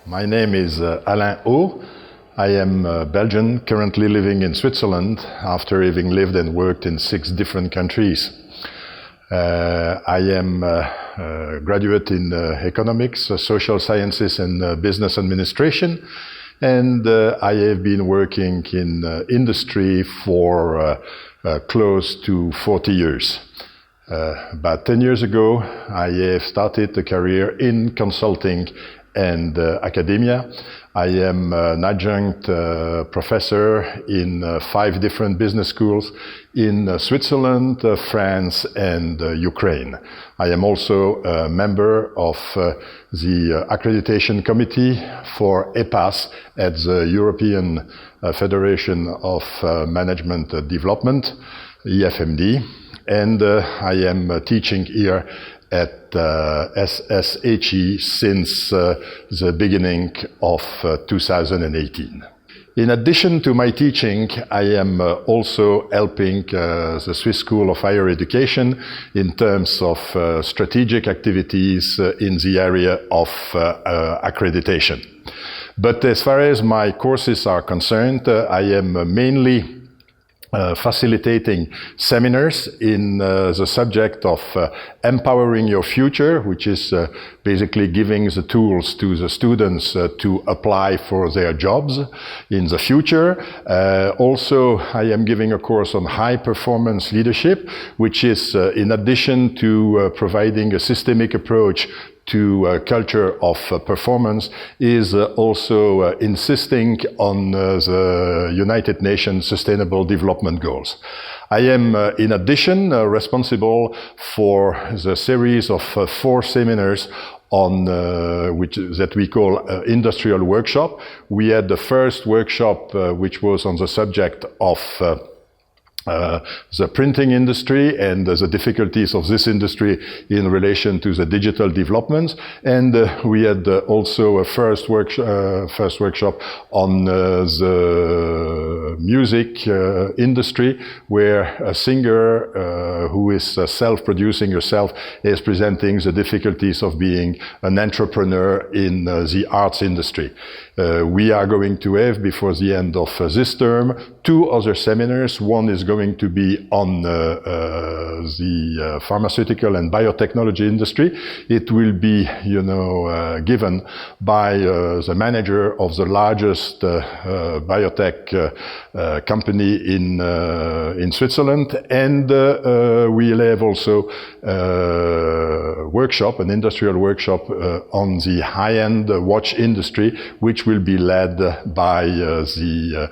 My name is Alain Haut. I am Belgian, currently living in Switzerland after having lived and worked in 6 different countries. I am a graduate in economics, social sciences and business administration, and I have been working in industry for close to 40 years. About 10 years ago, I have started a career in consulting and academia. I am an adjunct professor in 5 different business schools in Switzerland, France, and Ukraine. I am also a member of the accreditation committee for EPAS at the European Federation of Management Development, EFMD, and I am teaching here at SSHE since the beginning of 2018. In addition to my teaching, I am also helping the Swiss School of Higher Education in terms of strategic activities in the area of accreditation. But as far as my courses are concerned, I am mainly facilitating seminars in the subject of empowering your future, which is basically giving the tools to the students to apply for their jobs in the future. Also, I am giving a course on high performance leadership, which is in addition to providing a systemic approach to culture of performance, is also insisting on the United Nations Sustainable Development Goals. I am, in addition, responsible for the series of 4 seminars on that we call industrial workshop. We had the first workshop which was on the subject of the printing industry and the difficulties of this industry in relation to the digital developments. And we had also a first workshop on the music industry, where a singer who is self-producing herself is presenting the difficulties of being an entrepreneur in the arts industry. We are going to have, before the end of this term, 2 other seminars. One is going to be on the pharmaceutical and biotechnology industry. It will be, given by the manager of the largest biotech company in Switzerland, and we'll have also an industrial workshop on the high-end watch industry, which will be led by the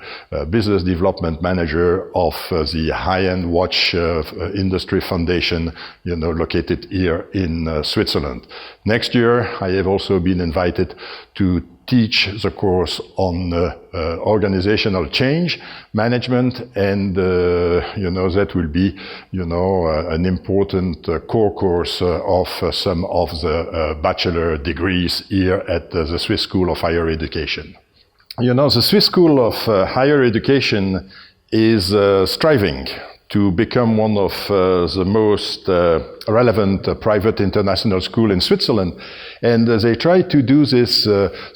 business development manager of the high-end watch industry foundation, located here in Switzerland. Next year, I have also been invited to teach the course on organizational change management, and that will be an important core course of some of the bachelor degrees here at the Swiss School of Higher Education. The Swiss School of Higher Education is striving to become one of the most relevant private international school in Switzerland. And they try to do this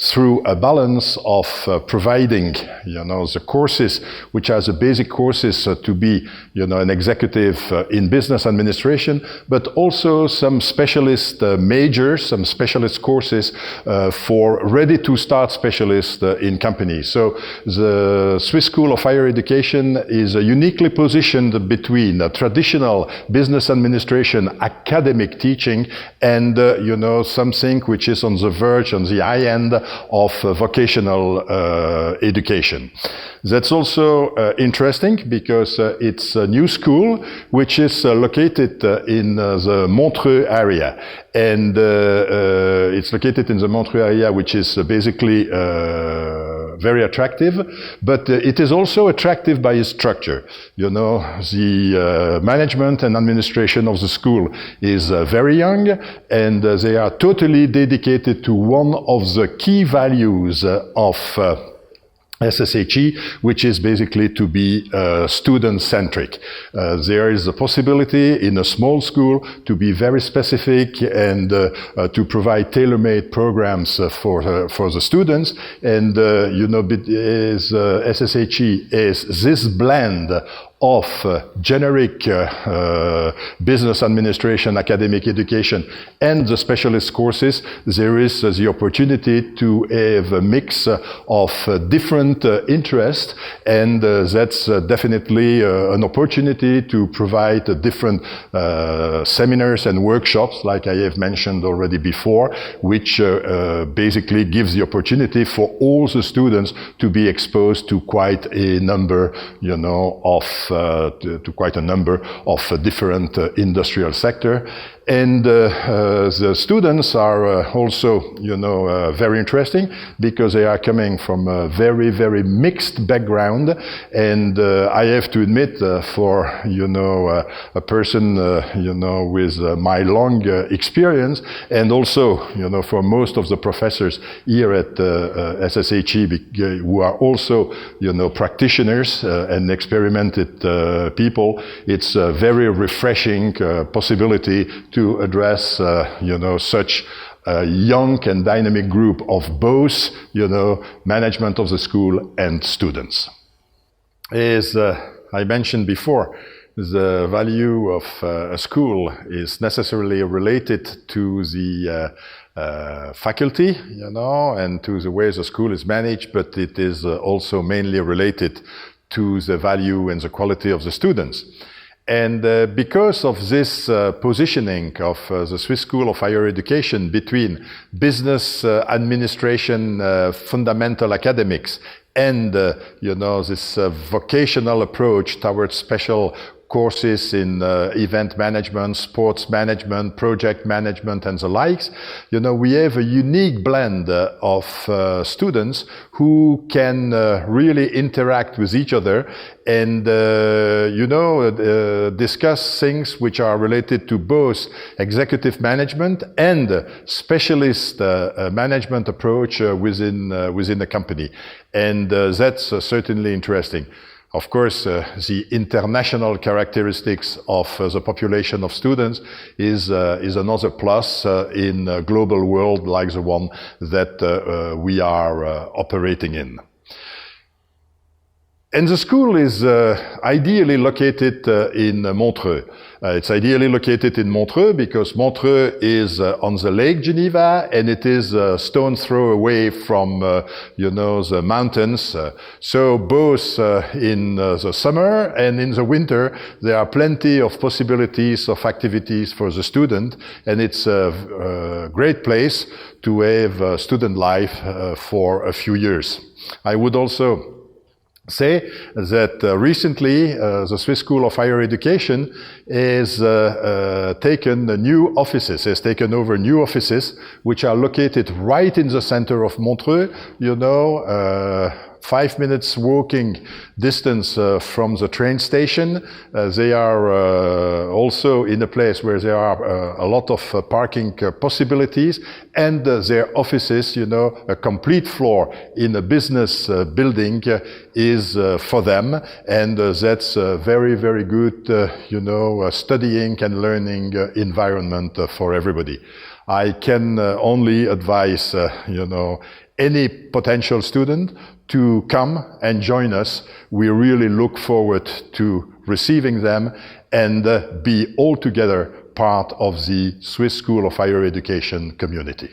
through a balance of providing, the courses, which are the basic courses to be, an executive in business administration, but also some specialist majors, some specialist courses for ready-to-start specialists in companies. So the Swiss School of Higher Education is uniquely positioned between traditional business administration, academic teaching, and something which is on the verge, on the high end of vocational education. That's also interesting because it's a new school which is located in the Montreux area, and it's located in the Montreux area, which is basically very attractive, but it is also attractive by its structure. The management and administration of the school is very young, and they are totally dedicated to one of the key values of SSHE, which is basically to be student-centric. There is a possibility in a small school to be very specific and to provide tailor-made programs for the students. And SSHE is this blend of generic business administration, academic education, and the specialist courses. There is the opportunity to have a mix of different interests, and that's definitely an opportunity to provide different seminars and workshops, like I have mentioned already before, which basically gives the opportunity for all the students to be exposed to quite a number, to quite a number of different industrial sector. And the students are also, very interesting because they are coming from a very, very mixed background. And I have to admit, for, a person, with my long experience, and also, for most of the professors here at SSHE, who are also, practitioners and experimented people, it's a very refreshing possibility to address, such a young and dynamic group of both, management of the school and students. As I mentioned before, the value of a school is necessarily related to the faculty, and to the way the school is managed, but it is also mainly related to the value and the quality of the students. And because of this positioning of the Swiss School of Higher Education between business administration, fundamental academics, and this vocational approach towards special courses in event management, sports management, project management, and the likes, we have a unique blend of students who can really interact with each other and, discuss things which are related to both executive management and specialist management approach within the company. And that's certainly interesting. Of course, the international characteristics of the population of students is another plus in a global world like the one that we are operating in. And the school is ideally located in Montreux. It's ideally located in Montreux because Montreux is on the Lake Geneva, and it is a stone's throw away from, the mountains. So both in the summer and in the winter, there are plenty of possibilities of activities for the student, and it's a great place to have student life for a few years. I would also say that recently the Swiss School of Higher Education has taken over new offices which are located right in the center of Montreux, 5 minutes walking distance from the train station. They are also in a place where there are a lot of parking possibilities, and their offices, a complete floor in a business building is for them, and that's a very, very good, studying and learning environment for everybody. I can only advise, any potential student to come and join us. We really look forward to receiving them and be all together part of the Swiss School of Higher Education community.